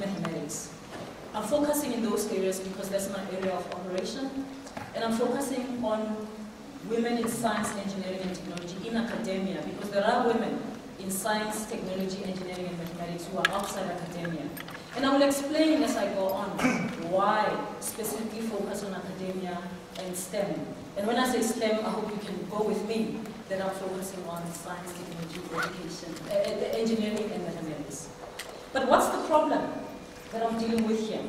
mathematics. I'm focusing in those areas because that's my area of operation, and I'm focusing on women in science, engineering, and technology in academia, because there are women in science, technology, engineering, and mathematics who are outside academia. And I will explain as I go on why specifically focus on academia and STEM. And when I say STEM, I hope you can go with me that I'm focusing on science, technology, education, engineering, and mathematics. But what's the problem that I'm dealing with here?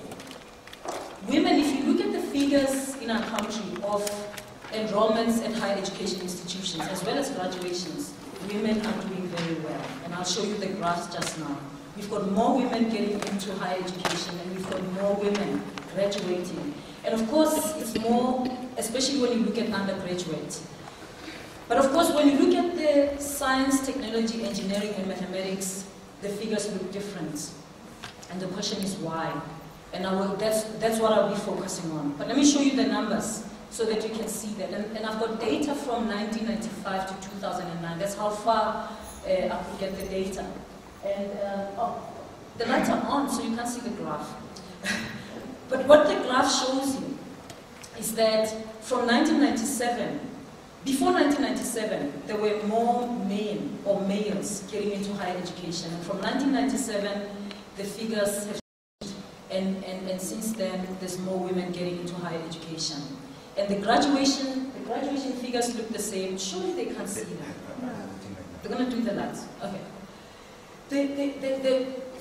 Women, if you look at the figures in our country of enrollments at higher education institutions, as well as graduations, women are doing very well. And I'll show you the graphs just now. We've got more women getting into higher education, and we've got more women graduating. And of course, it's more, especially when you look at undergraduate. But of course, when you look at the science, technology, engineering, and mathematics, the figures look different. And the question is why? And that's what I'll be focusing on. But let me show you the numbers so that you can see that. And I've got data from 1995 to 2009. That's how far I could get the data. And the lights are on, so you can't see the graph. But what the graph shows you is that from 1997, before 1997, there were more men or males getting into higher education. And from 1997, the figures have changed. And since then, there's more women getting into higher education. And the graduation figures look the same. Surely they can't see that. They're going to do the lights. Okay.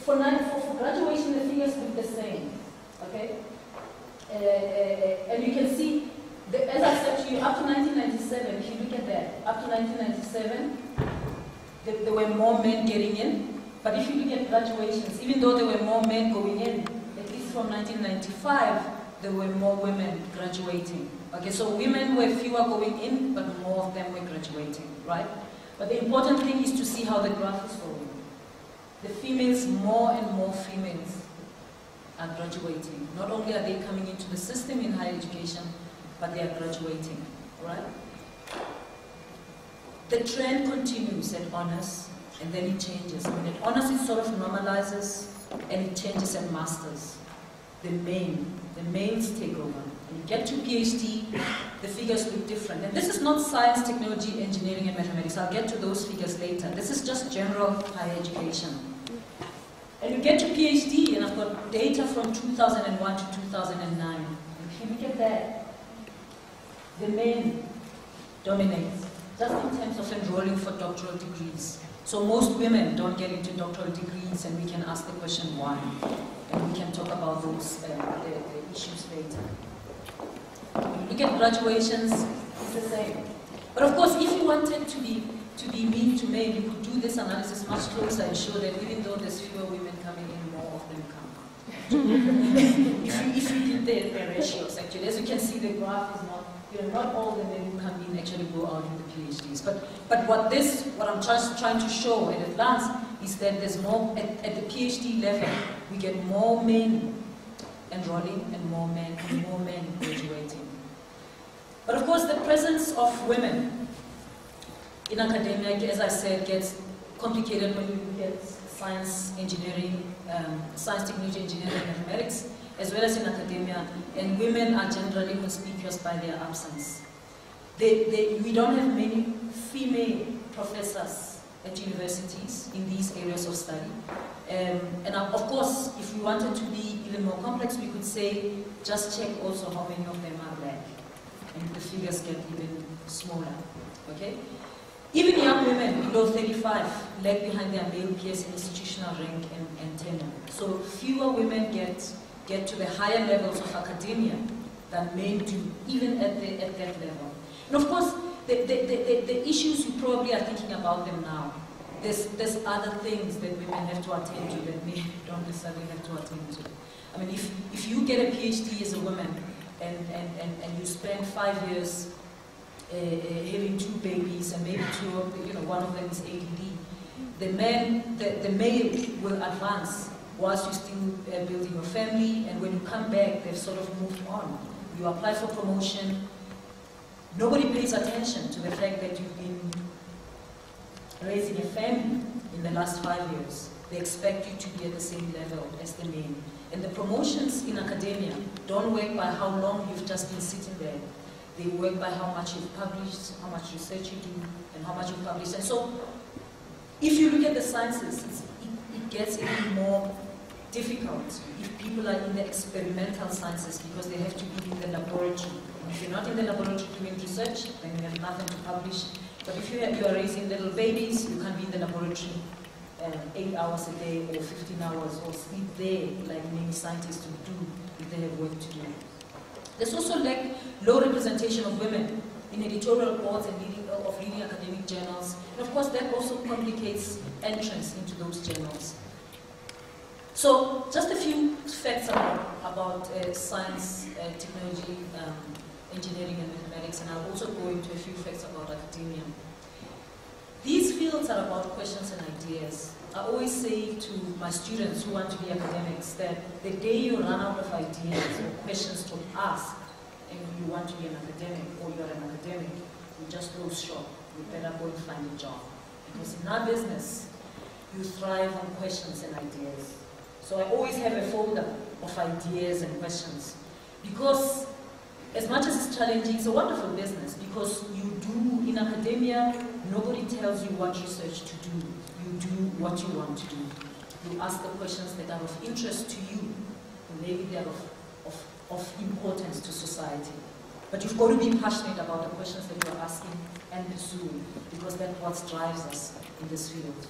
For graduation, the figures look the same. Okay? And you can see, as I said to you, up to 1997, if you look at that, up to 1997, there were more men getting in. But if you look at graduations, even though there were more men going in, at least from 1995, there were more women graduating. Okay, so women were fewer going in, but more of them were graduating, right? But the important thing is to see how the graph is going. The females, more and more females are graduating. Not only are they coming into the system in higher education, but they are graduating, right? The trend continues at honors, and then it changes. When at honors, it sort of normalizes, and it changes at masters. The males take over. When you get to PhD, the figures look different. And this is not science, technology, engineering, and mathematics. I'll get to those figures later. This is just general higher education. And you get to PhD, and I've got data from 2001 to 2009. And if you look at that, the men dominate, just in terms of enrolling for doctoral degrees. So most women don't get into doctoral degrees, and we can ask the question why. And we can talk about those the issues later. When you look at graduations, it's the same. But of course, if you wanted to be mean to men, you could do this analysis much closer and show that even though there's fewer women coming in, more of them come. if you did the ratios, actually, as you can see, the graph is not all the men who come in actually go out with the PhDs. But what I'm just trying to show at a glance is that there's more at the PhD level. We get more men enrolling and more men graduating. But of course, the presence of women in academia, as I said, gets complicated when you look at science, engineering, science, technology, engineering, and mathematics, as well as in academia, and women are generally conspicuous by their absence. We don't have many female professors at universities in these areas of study. And of course, if we wanted to be even more complex, we could say, just check also how many of them are black. And the figures get even smaller, okay? Even young women below 35 lag behind their male peers in institutional rank and tenure. So fewer women get to the higher levels of academia than men do, even at that level. And of course, the issues, you probably are thinking about them now. There's other things that women have to attend to that men don't necessarily have to attend to. I mean, if you get a PhD as a woman and you spend 5 years having 2 babies and maybe one of them is ADD, the male will advance whilst you're still building your family, and when you come back, they've sort of moved on. You apply for promotion. Nobody pays attention to the fact that you've been raising a family in the last 5 years, they expect you to be at the same level as the men. And the promotions in academia don't work by how long you've just been sitting there. They work by how much you've published, how much research you do, and how much you've published. And so, if you look at the sciences, it gets even more difficult if people are in the experimental sciences because they have to be in the laboratory. And if you're not in the laboratory doing research, then you have nothing to publish. But if you are raising little babies, you can be in the laboratory 8 hours a day or 15 hours or sleep there like many scientists would do if they have work to do. There's also low representation of women in editorial boards and leading academic journals. And of course that also complicates entrance into those journals. So just a few facts about science, technology, engineering and mathematics, and I'll also go into a few facts about academia. These fields are about questions and ideas. I always say to my students who want to be academics that the day you run out of ideas or questions to ask and you want to be an academic or you're an academic, you just lose shop. You better go and find a job. Because in our business, you thrive on questions and ideas. So I always have a folder of ideas and questions. Because as much as it's challenging, it's a wonderful business because you do, in academia, nobody tells you what research to do. You do what you want to do. You ask the questions that are of interest to you, and maybe they're of importance to society. But you've got to be passionate about the questions that you're asking and pursuing, because that's what drives us in this field.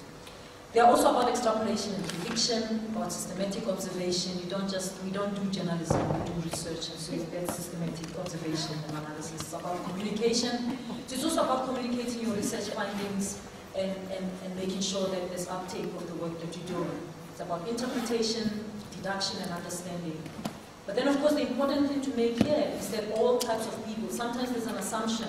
They're also about extrapolation and prediction, about systematic observation. We don't do journalism, we do research, and so that's systematic observation and analysis. It's about communication. So it's also about communicating your research findings and making sure that there's uptake of the work that you're doing. It's about interpretation, deduction, and understanding. But then, of course, the important thing to make here is that all types of people, sometimes there's an assumption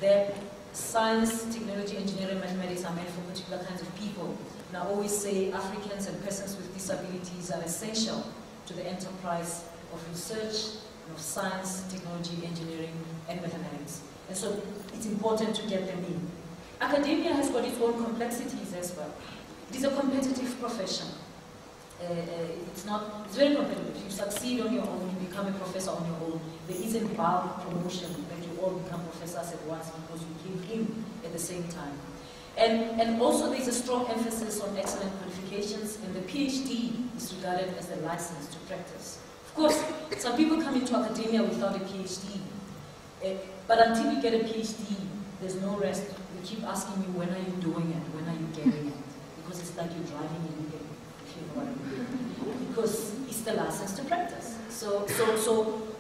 that science, technology, engineering, mathematics are meant for particular kinds of people. And I always say Africans and persons with disabilities are essential to the enterprise of research, of science, technology, engineering, and mathematics. And so it's important to get them in. Academia has got its own complexities as well. It is a competitive profession. It's very competitive. You succeed on your own, you become a professor on your own. There isn't bulk promotion that you all become professors at once because you came in at the same time. And also there's a strong emphasis on excellent qualifications, and the PhD is regarded as the license to practice. Of course, some people come into academia without a PhD, but until you get a PhD, there's no rest. We keep asking you, when are you doing it? When are you getting it? Because it's like you're driving in UK, if you know what I mean. Because it's the license to practice. So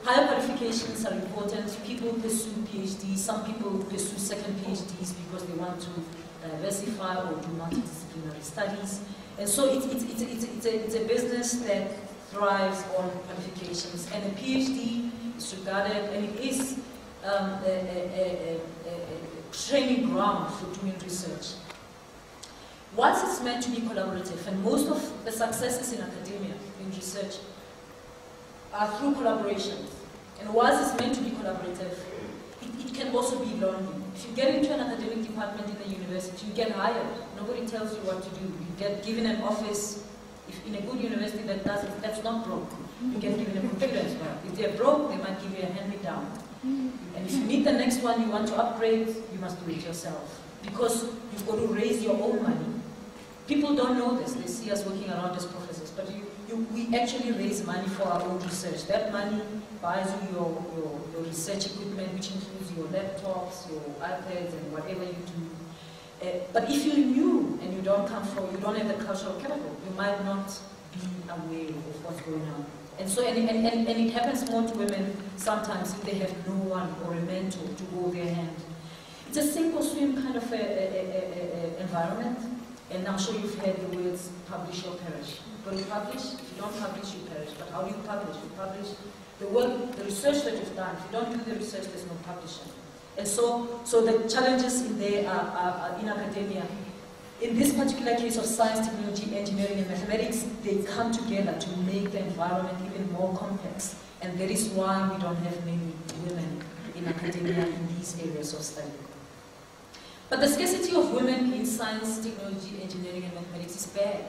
higher qualifications are important. People pursue PhDs. Some people pursue second PhDs because they want to diversify or do multidisciplinary studies. And so it's a business that thrives on qualifications. And a PhD is regarded, and it is a training ground for doing research. Whilst it's meant to be collaborative, and most of the successes in academia, in research, are through collaborations. And whilst it's meant to be collaborative, it can also be lonely. If you get into an academic department in a university, you get hired. Nobody tells you what to do. You get given an office. If in a good university that's not broke, you get given a computer as well. If they're broke, they might give you a hand-me-down. And if you need the next one you want to upgrade, you must do it yourself. Because you've got to raise your own money. People don't know this. They see us working around as professors, but we actually raise money for our own research. That money buys you your research equipment, which includes your laptops, your iPads, and whatever you do. But if you're new and you don't have the cultural capital, you might not be aware of what's going on. And so, and it happens more to women sometimes if they have no one or a mentor to hold their hand. It's a sink or swim kind of environment. And I'm sure you've heard the words publish or perish. But you publish, if you don't publish, you perish. But how do you publish? You publish the work, the research that you've done. If you don't do the research, there's no publishing. And so the challenges in there are in academia. In this particular case of science, technology, engineering, and mathematics, they come together to make the environment even more complex. And that is why we don't have many women in academia in these areas of study. But the scarcity of women in science, technology, engineering, and mathematics is bad.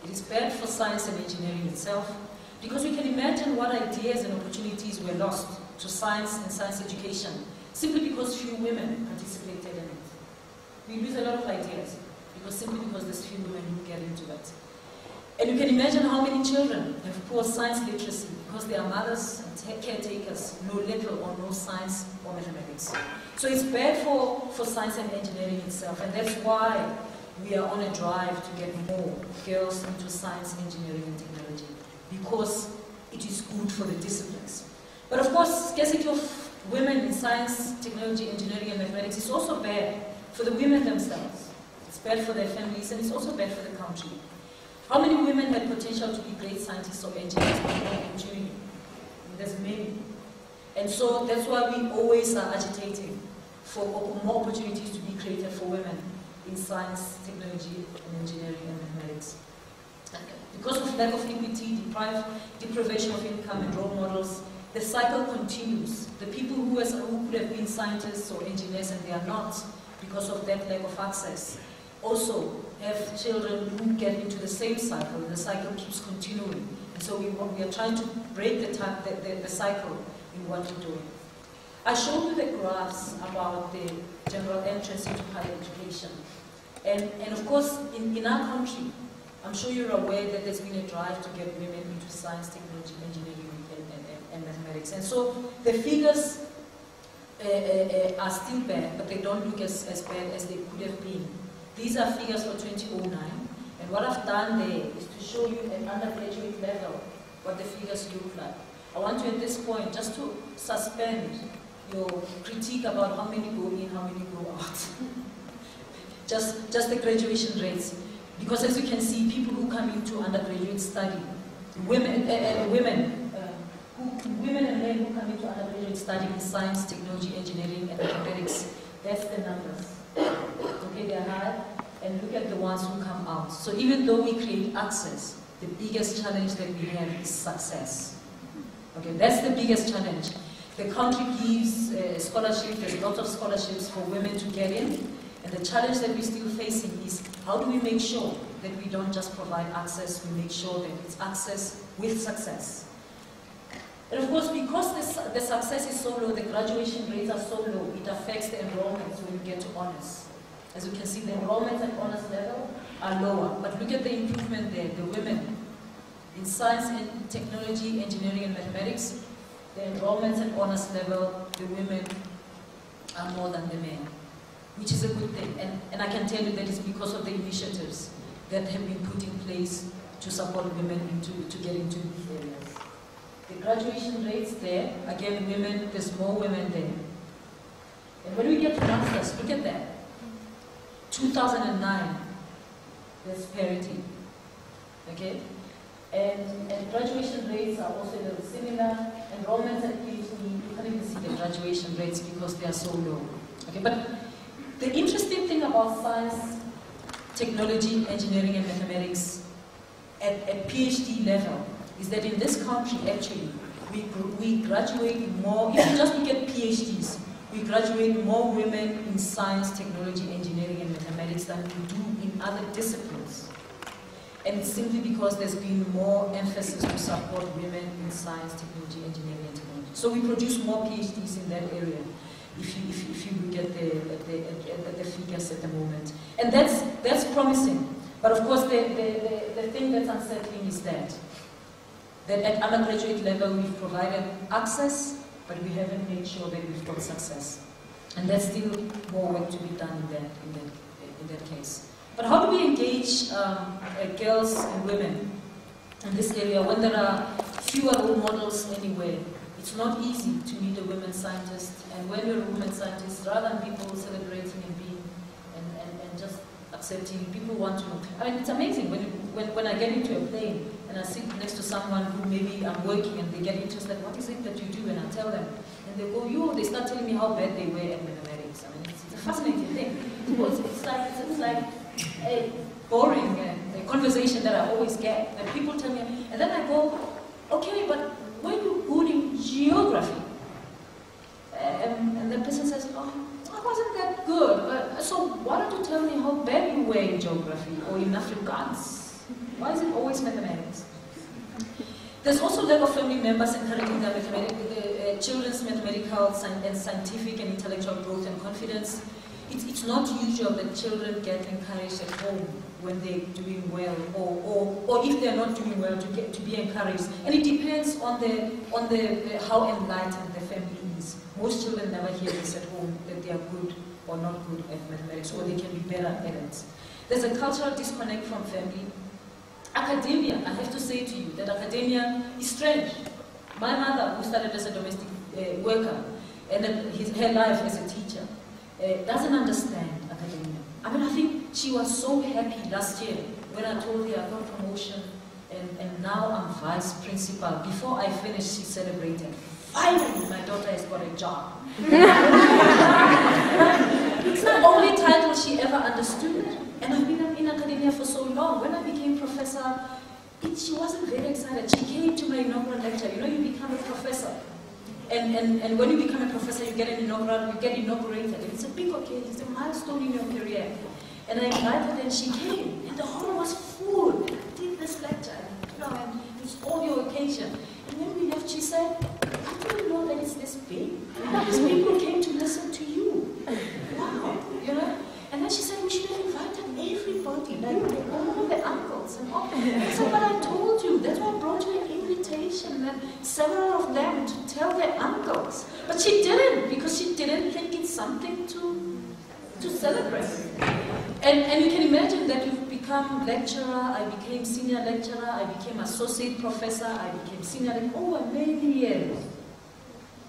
It is bad for science and engineering itself, because we can imagine what ideas and opportunities were lost to science and science education simply because few women participated in it. We lose a lot of ideas simply because there's few women who get into that. And you can imagine how many children have poor science literacy because their mothers and caretakers know little or no science or mathematics. So it's bad for science and engineering itself, and that's why we are on a drive to get more girls into science, engineering, and technology, because it is good for the disciplines. But of course, scarcity of women in science, technology, engineering, and mathematics is also bad for the women themselves. It's bad for their families, and it's also bad for the country. How many women had potential to be great scientists or engineers but no opportunity? There's many. And so that's why we always are agitating for more opportunities to be created for women in science, technology, and engineering, and mathematics. Because of lack of equity, deprivation of income, and role models, the cycle continues. The people who could have been scientists or engineers and they are not, because of that lack of access, also have children who get into the same cycle. The cycle keeps continuing. And so we are trying to break the cycle in what we're doing. I showed you the graphs about the general entrance into higher education. And of course, in our country, I'm sure you're aware that there's been a drive to get women into science, technology, engineering, and mathematics. And so the figures are still bad, but they don't look as bad as they could have been. These are figures for 2009, and what I've done there is to show you at undergraduate level what the figures look like. I want you at this point just to suspend your critique about how many go in, how many go out. just the graduation rates. Because as you can see, people who come into undergraduate study, women and men who come into undergraduate study in science, technology, engineering, and mathematics, that's the numbers. Okay, they're high, and look at the ones who come out. So even though we create access, the biggest challenge that we have is success. Okay, that's the biggest challenge. The country gives scholarships, there's lots of scholarships for women to get in, and the challenge that we're still facing is how do we make sure that we don't just provide access, we make sure that it's access with success. And of course, because the success is so low, the graduation rates are so low, it affects the enrollments when you get to honors. As you can see, the enrollments at honors level are lower. But look at the improvement there, the women. In science and technology, engineering, and mathematics, the enrollments at honors level, the women are more than the men, which is a good thing. And I can tell you that it's because of the initiatives that have been put in place to support women to get into these areas. The graduation rates there, again, women, there's more women there. And when we get to masters, look at that. 2009, there's parity. Okay? And graduation rates are also very similar. Enrollments at PhD, you can't even see the graduation rates because they are so low. Okay? But the interesting thing about science, technology, engineering, and mathematics at PhD level is that in this country, actually, we graduate more, if you just look at PhDs, we graduate more women in science, technology, engineering, and mathematics than we do in other disciplines. And it's simply because there's been more emphasis to support women in science, technology, engineering, and technology. So we produce more PhDs in that area, if you look at the figures at the moment. And that's promising. But of course, the thing that's unsettling is that at undergraduate level we've provided access, but we haven't made sure that we've got success. And there's still more work to be done in that case. But how do we engage girls and women in this area when there are fewer role models anywhere? It's not easy to meet a women scientist, and when you're a women scientist, rather than people celebrating and being and just accepting, people want to know. I mean, it's amazing when I get into a plane and I sit next to someone who maybe I'm working and they get interested, what is it that you do? And I tell them, and they go, they start telling me how bad they were at mathematics. I mean, it's a fascinating thing. It's like a boring conversation that I always get, that people tell me, and then I go, okay, but were you good in geography? And the person says, oh, I wasn't that good, but so why don't you tell me how bad you were in geography or in Afrikaans? Why is it always mathematics? There's also lack of family members encouraging the children's mathematical and scientific and intellectual growth and confidence. It's not usual that children get encouraged at home when they're doing well, or if they're not doing well, to be encouraged. And it depends on how enlightened the family is. Most children never hear this at home, that they are good or not good at mathematics, or they can be better at it. There's a cultural disconnect from family. Academia, I have to say to you that academia is strange. My mother, who started as a domestic worker, and her life as a teacher, doesn't understand academia. I mean, I think she was so happy last year when I told her I got a promotion and now I'm vice principal. Before I finished, she celebrated. Finally, my daughter has got a job. It's the only title she ever understood. And I've been in academia for so long. When I became professor, she wasn't very excited. She came to my inaugural lecture. You know, you become a professor. And when you become a professor, you get inaugurated. And it's a big occasion, it's a milestone in your career. And I invited her and she came. And the hall was full. I did this lecture. And it's all your occasion. And when we left, she said, I didn't know that it's this big. These people came to listen to you. Wow, you know? And then she said, we should have invited everybody, like all the uncles and all. I said, but I told you, that's why I brought you an invitation, and several of them to tell their uncles. But she didn't, because she didn't think it's something to celebrate. And you can imagine that you've become lecturer, I became senior lecturer, I became associate professor, I became senior lecturer, over many years.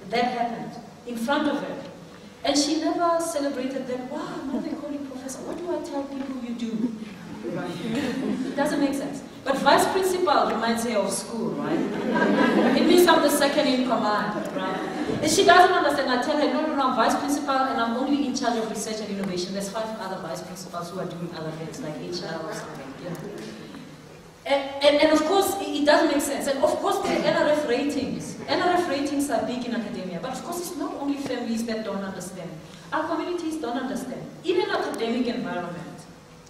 That happened in front of her. And she never celebrated that, wow, now they call you professor. What do I tell people you do? Right? It doesn't make sense. But vice principal reminds her of school, right? It means I'm the second in command, right? And she doesn't understand. I tell her, no, I'm vice principal and I'm only in charge of research and innovation. There's 5 other vice principals who are doing other things like HR or something. Yeah. And of course, it doesn't make sense. And of course, the NRF ratings. NRF ratings are big in academia. But of course, it's not only families that don't understand. Our communities don't understand. In an academic environment,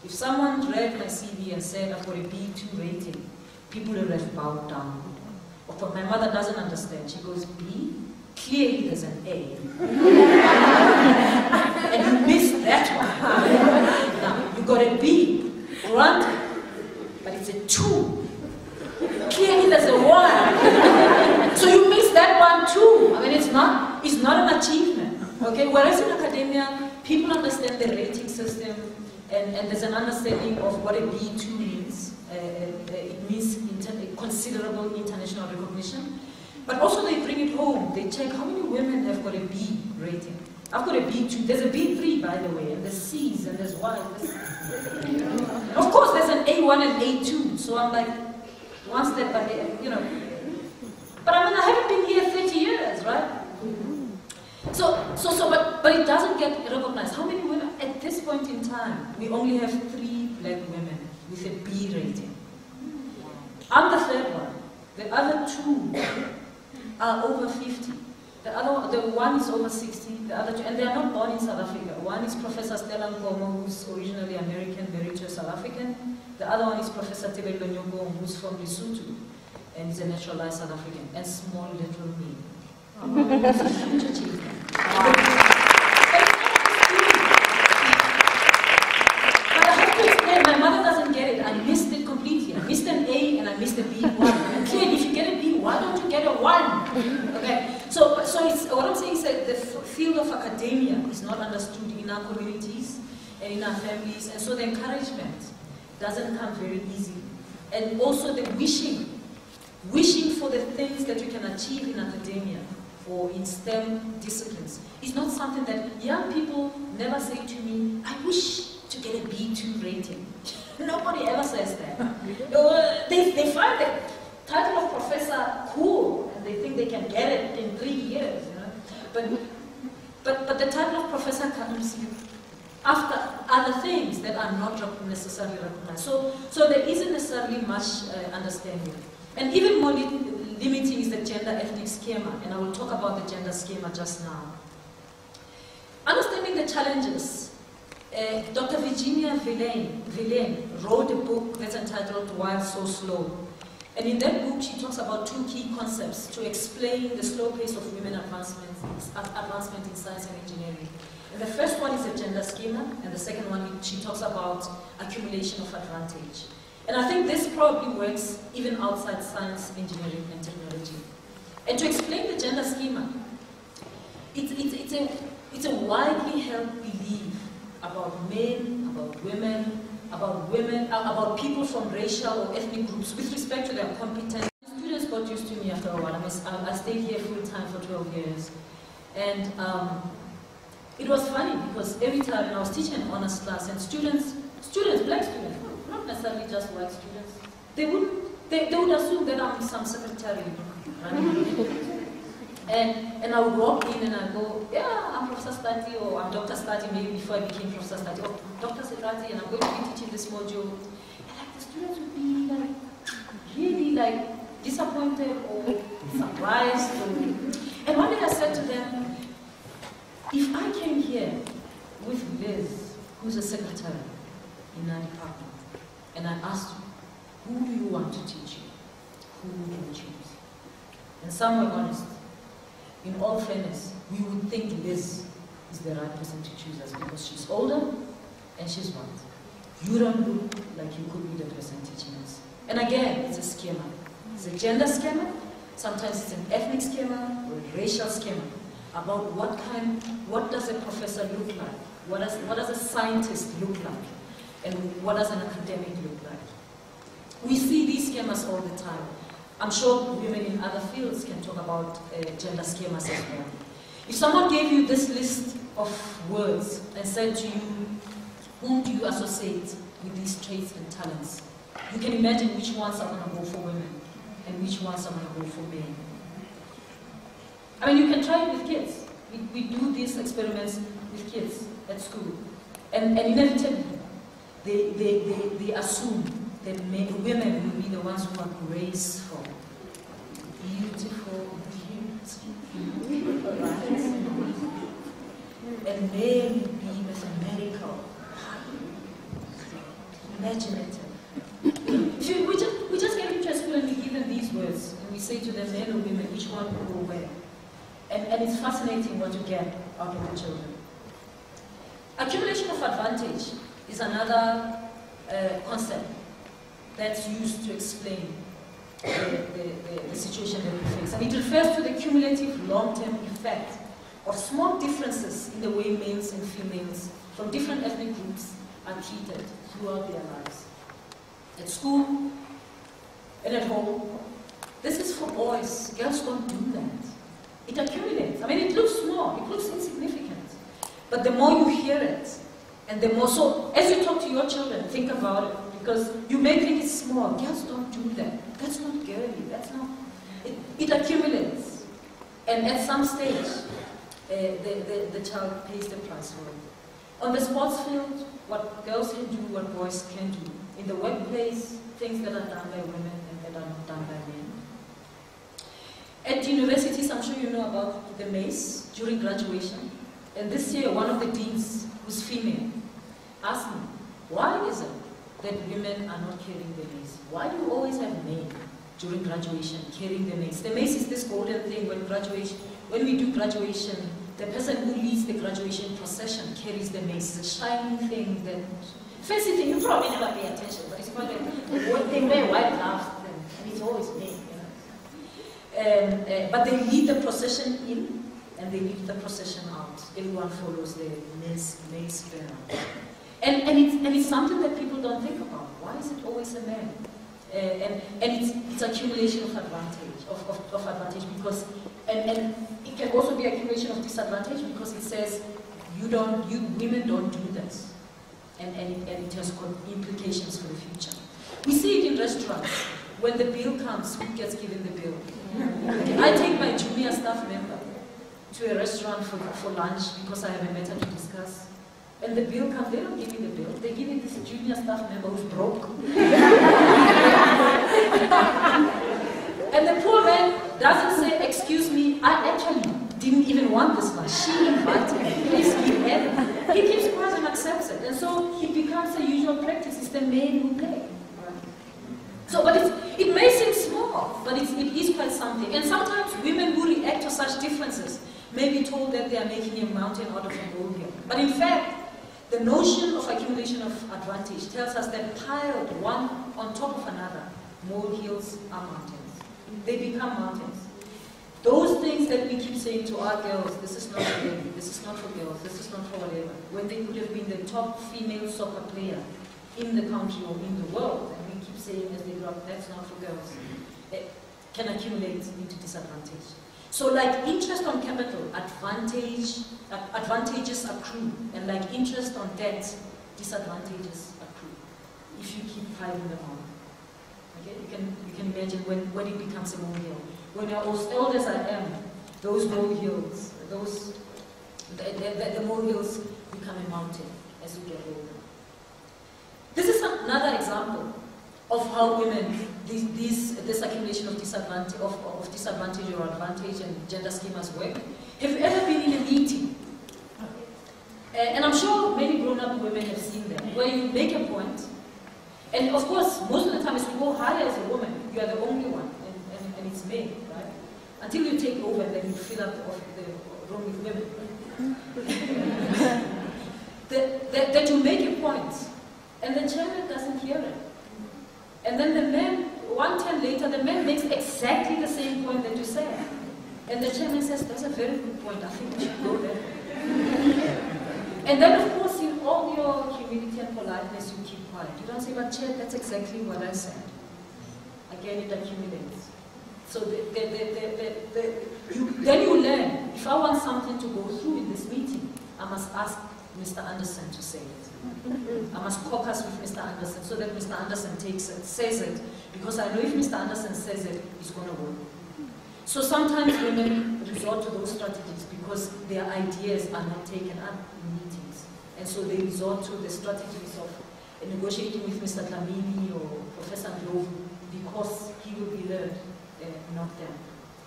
if someone read my CV and said, I've got a B2 rating, people would have bowed down. But my mother doesn't understand. She goes, B? Clearly there's an A. And you missed that one. Now, you got a B. Granted. But it's a 2. Clearly there's a 1. So you miss that one too. I mean, it's not an achievement. Okay? Whereas in academia, people understand the rating system and there's an understanding of what a B2 means. It means considerable international recognition. But also they bring it home. They check how many women have got a B rating. I've got a B2. There's a B3, by the way, and there's C's and there's Y's. Of course, there's an A1 and A2. So I'm like, one step ahead, you know. But I mean, I haven't been here 30 years, right? But it doesn't get recognized. How many women, at this point in time, we only have 3 black women with a B rating. I'm the 3rd one. The other 2 are over 50. The one is over 60, the other 2, and they are not born in South Africa. One is Professor Stella Nkomo, who's originally American, married to a South African. The other one is Professor Tebelo Nyong'o, who's from Lesotho, and is a naturalized South African, and small little me. It's a huge achievement. But I have to explain, my mother doesn't get it. I missed it completely. I missed an A and I missed a B1. And clearly, if you get a B, why don't you get a 1? Okay. So it's, what I'm saying is that the field of academia is not understood in our communities and in our families, and so the encouragement doesn't come very easily. And also the wishing for the things that you can achieve in academia or in STEM disciplines is not something that young people never say to me, I wish to get a B2 rating. Nobody ever says that. They find the title of professor cool, and they think they can get it in 3 years. You know? But the title of professor comes after other things that are not necessarily recognized. So there isn't necessarily much understanding. And even more limiting is the gender ethnic schema, and I will talk about the gender schema just now. Understanding the challenges Dr. Virginia Villain wrote a book that's entitled Why So Slow. And in that book, she talks about two key concepts to explain the slow pace of women advancement in science and engineering. And the first one is a gender schema, and the second one, she talks about accumulation of advantage. And I think this probably works even outside science, engineering, and technology. And to explain the gender schema, it's a widely held belief about men, about people from racial or ethnic groups with respect to their competence. Students got used to me after a while. I stayed here full time for 12 years. And it was funny because every time I was teaching an honors class and students, black students, not necessarily just white students, they would assume that I'm some secretary. And I would walk in and I go, yeah, I'm Professor Setati, or I'm Dr. Setati, maybe before I became Professor Setati, or Dr. Setati, and I'm going to be teaching this module. And like the students would be like, really like disappointed or surprised. And one day I said to them, if I came here with Liz, who's a secretary in our department, and I asked you, who do you want to teach you? Who would you choose? And some were honest. In all fairness, we would think Liz is the right person to choose us because she's older and she's white. You don't look like you could be the person teaching us. And again, it's a schema. It's a gender schema, sometimes it's an ethnic schema or a racial schema about what does a professor look like? What does a scientist look like? And what does an academic look like? We see these schemas all the time. I'm sure women in other fields can talk about gender schemas as well. If someone gave you this list of words and said to you, whom do you associate with these traits and talents? You can imagine which ones are going to go for women and which ones are going to go for men. I mean, you can try it with kids. We do these experiments with kids at school. And inevitably, they assume that women will be the ones who are graceful, beautiful, and men will be mathematical, imaginative. We just get into school and we give them these words, and we say to them, men or women, which one will go where? And it's fascinating what you get out of the children. Accumulation of advantage is another concept that's used to explain the situation that we face. And it refers to the cumulative long-term effect of small differences in the way males and females from different ethnic groups are treated throughout their lives. At school and at home. This is for boys. Girls don't do that. It accumulates. I mean, it looks small, it looks insignificant. But the more you hear it, and the more, so as you talk to your children, think about it. Because you may think it's small. Girls don't do that. That's not girly. That's not. It accumulates. And at some stage, the child pays the price for it. On the sports field, what girls can do, what boys can do. In the workplace, things that are done by women and that are not done by men. At universities, I'm sure you know about the mace during graduation. And this year, one of the deans, who's female, asked me, why is it that women are not carrying the mace? Why do you always have men during graduation carrying the mace? The mace is this golden thing when we do graduation, the person who leads the graduation procession carries the mace. It's a shiny thing that, fancy thing, you probably never pay attention, but it's quite like, they wear white gloves and it's always men, you know. But they lead the procession in and they lead the procession out. Everyone follows the mace bearer. And it's something that people don't think about. Why is it always a man? And it's accumulation of advantage, of advantage because, and it can also be accumulation of disadvantage because it says women don't do this, and it has got implications for the future. We see it in restaurants. When the bill comes, who gets given the bill? I take my junior staff member to a restaurant for lunch because I have a matter to discuss. And the bill comes, they don't give me the bill, they give me this junior staff member who's broke. And the poor man doesn't say, excuse me, I actually didn't even want this one. She invited him. Please give him. He keeps quiet and accepts it. And so it becomes a usual practice. It's the men who play. So, but it may seem small, but it is quite something. And sometimes women who react to such differences may be told that they are making a mountain out of a molehill. But in fact, the notion of accumulation of advantage tells us that piled one on top of another, molehills are mountains. They become mountains. Those things that we keep saying to our girls, this is not for them, this is not for girls, this is not for whatever, when they could have been the top female soccer player in the country or in the world, and we keep saying as they grow up, that's not for girls, it can accumulate into disadvantage. So like interest on capital, advantages accrue, and like interest on debt, disadvantages accrue, if you keep piling them on. Okay? You can imagine when it becomes a molehill. When you're as old as I am, those molehills, the molehills become a mountain as you get older. This is another example of how women, this accumulation of disadvantage or advantage and gender schemas work. Have you ever been in a meeting? And I'm sure many grown-up women have seen them, where you make a point, and of course, most of the time as you go higher as a woman, you are the only one, and it's men, right? Until you take over, and then you fill up the room with women. that you make a point, and the chairman doesn't hear it. And then the man, 1 turn later, the man makes exactly the same point that you said. And the chairman says, that's a very good point, I think we should go there. And then of course, in all your humility and politeness, you keep quiet. You don't say, but Chair, that's exactly what I said. Again, it accumulates. So then you learn, if I want something to go through in this meeting, I must ask Mr. Anderson to say it. I must caucus with Mr. Anderson so that Mr. Anderson takes it, says it, because I know if Mr. Anderson says it, it's going to work. So sometimes women resort to those strategies because their ideas are not taken up in meetings. And so they resort to the strategies of negotiating with Mr. Dlamini or Professor Ndlovu because he will be heard, not them.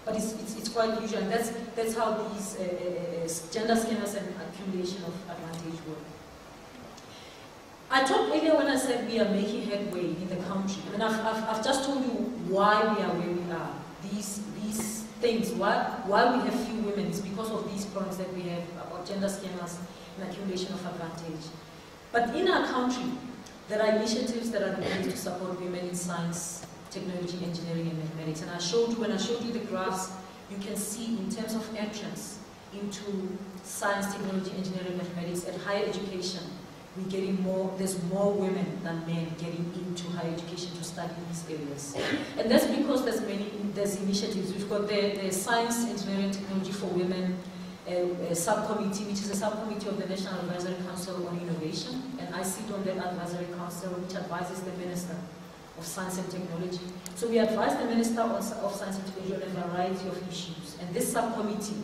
But it's quite usual, and that's how these gender schemas and accumulation of advantage work. I talked earlier when I said we are making headway in the country. I mean, I've just told you why we are where we are. These things, why we have few women is because of these problems that we have about gender schemas and accumulation of advantage. But in our country, there are initiatives that are made to support women in science, technology, engineering, and mathematics. And when I showed you the graphs, you can see in terms of entrance into science, technology, engineering, mathematics, and higher education, we're getting more, there's more women than men getting into higher education to study these areas. And that's because there's initiatives. We've got the Science, Engineering, Technology for Women subcommittee, which is a subcommittee of the National Advisory Council on Innovation, and I sit on the Advisory Council, which advises the Minister of Science and Technology. So we advise the Minister of Science and Technology on a variety of issues, and this subcommittee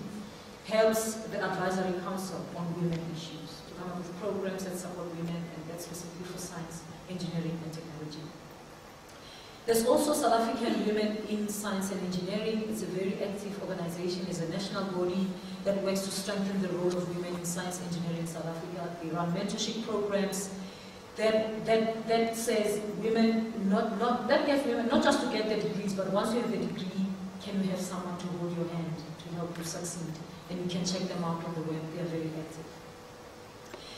helps the Advisory Council on women issues to come up with programs that support women, and that's specifically for science, engineering, and technology. There's also South African Women in Science and Engineering. It's a very active organization. It's a national body that works to strengthen the role of women in science and engineering in South Africa. They run mentorship programs that says women, that gets women not just to get their degrees, but once you have the degree, can you have someone to hold your hand to help you succeed? And you can check them out on the web. They are very active.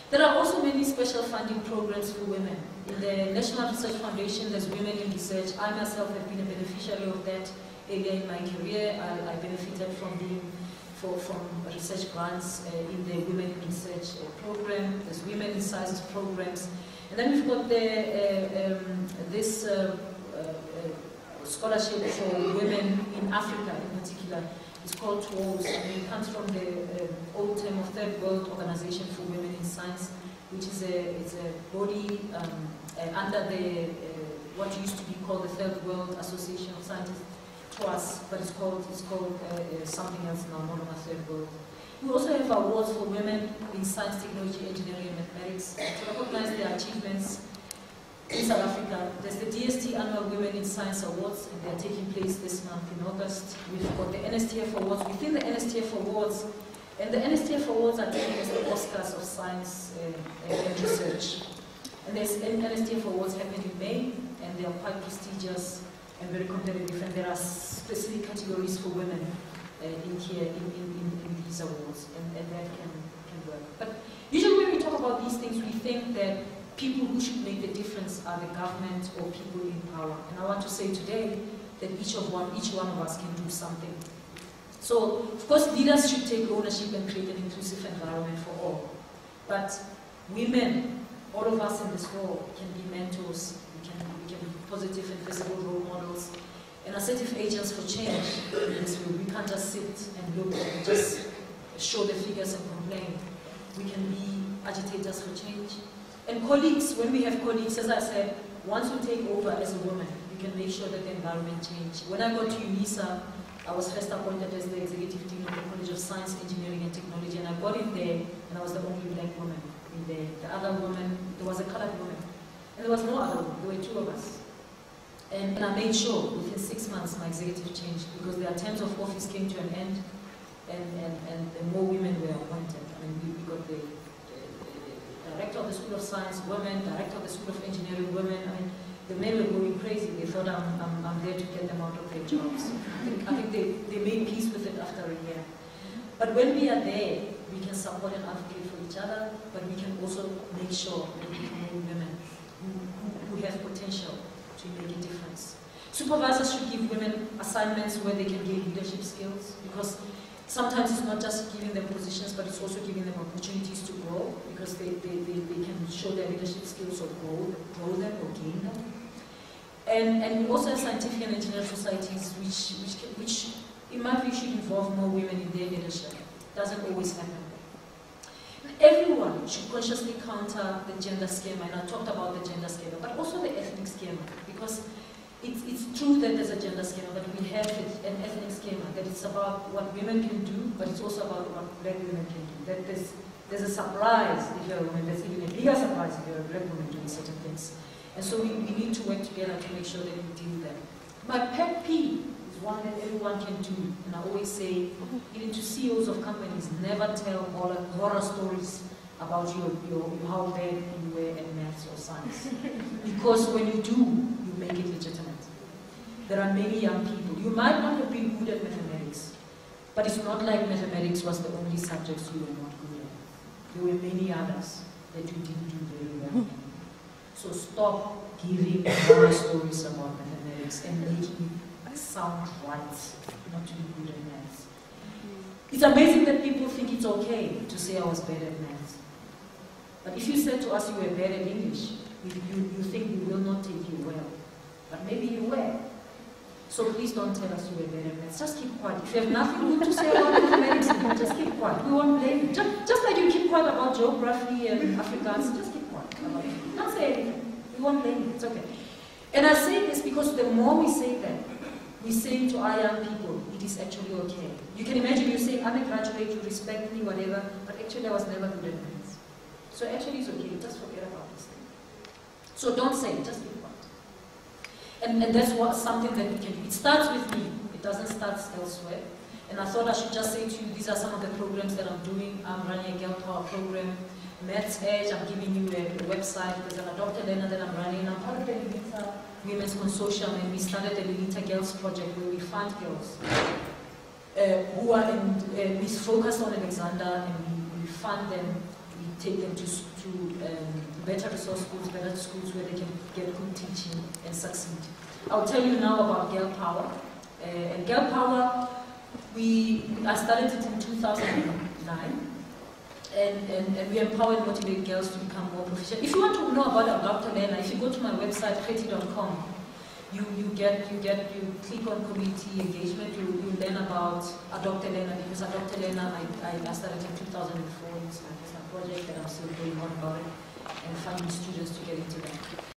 There are also many special funding programs for women. In the National Research Foundation, there's Women in Research. I myself have been a beneficiary of that earlier in my career. I benefited from research grants in the Women in Research program. There's Women in Sciences programs. And then we've got this scholarship for women in Africa in particular. It's called TWOS, and it comes from the old term of Third World Organization for Women in Science, which is a body under what used to be called the Third World Association of Scientists, TWAS, but it's called something else now, not on a Third World. We also have awards for women in science, technology, engineering, and mathematics to recognize their achievements in South Africa. There's the DST Annual Women in Science Awards, and they're taking place this month in August. We've got the NSTF Awards. Within the NSTF Awards, And the NSTF Awards are taken as the Oscars of science and research. And there's NSTF Awards happen in May, and they are quite prestigious and very competitive, and there are specific categories for women in these awards, and that can work. But usually when we talk about these things, we think that people who should make the difference are the government or people in power. And I want to say today that each one of us can do something. So, of course, leaders should take ownership and create an inclusive environment for all. But women, all of us in this role, can be mentors, we can be positive and visible role models, and assertive agents for change. We can't just sit and look and just show the figures and complain. We can be agitators for change. And colleagues, when we have colleagues, as I said, once you take over as a woman, you can make sure that the environment changes. When I got to UNISA, I was first appointed as the executive dean of the College of Science, Engineering and Technology, and I got in there, and I was the only black woman in there. The other woman, there was a colored woman, and there was no other woman, there were two of us. And I made sure within 6 months my executive changed, because their terms of office came to an end, and more women were appointed. I mean, we got the director of the School of Science, women, director of the School of Engineering, women. I mean, the men were going crazy. They thought I'm there to get them out of their jobs. I think they made peace with it after a year. But when we are there, we can support and advocate for each other, but we can also make sure that we promote women who have potential to make a difference. Supervisors should give women assignments where they can gain leadership skills, because sometimes it's not just giving them positions, but it's also giving them opportunities to grow, because they can show their leadership skills or grow them or gain them. And we also have scientific and engineering societies which in my view should involve more women in their leadership. It doesn't always happen. Everyone should consciously counter the gender schema, and I talked about the gender schema, but also the ethnic schema, because it's true that there's a gender schema, but we have an ethnic schema, that it's about what women can do, but it's also about what black women can do. That there's a surprise if you're a woman, there's even a bigger surprise if you're a black woman doing certain things. And so we need to work together to make sure that we deal with them. My pet peeve is one that everyone can do, and I always say, even to CEOs of companies, never tell horror stories about how bad you were at maths or science. Because when you do, you make it legitimate. There are many young people. You might not have been good at mathematics, but it's not like mathematics was the only subjects you were not good at. There were many others that you didn't do very well in. So stop giving horror stories about mathematics and making it sound right, not to be good at maths. It's amazing that people think it's okay to say I was bad at maths. But if you said to us you were bad at English, you think we will not take you well. But maybe you were. So please don't tell us you were bad at maths. Just keep quiet. If you have nothing good to say about mathematics, just keep quiet. We won't blame you. Just like you keep quiet about geography and Afrikaans, just keep quiet about it. Don't say anything. We won't blame you. It's okay. And I say this because the more we say that, we say to our young people, it is actually okay. You can imagine you say, I'm a graduate, you respect me, whatever, but actually I was never good at maths. So actually it's okay. Just forget about this thing. So don't say it. Just keep quiet. And that's something that we can do. It starts with me. It doesn't start elsewhere. And I thought I should just say to you, these are some of the programs that I'm doing. I'm running a girl power program. Maths Edge, I'm giving you a website. There's an adopted learner that I'm running. I'm part of the Lilita Women's Consortium, and we started the Lilita Girls Project where we fund girls who are we focus on Alexander, and we fund them. We take them to better resource schools, better schools where they can get good teaching and succeed. I'll tell you now about Girl Power. And Girl Power, I started it in 2009. And we empower and motivate girls to become more proficient. If you want to know about Dr. Lena, if you go to my website, kreti.com, you click on community engagement, you learn about Dr. Lena, because Dr. Lena, I started in 2004, it's my project, and I'm still doing more about it, and funding students to get into that.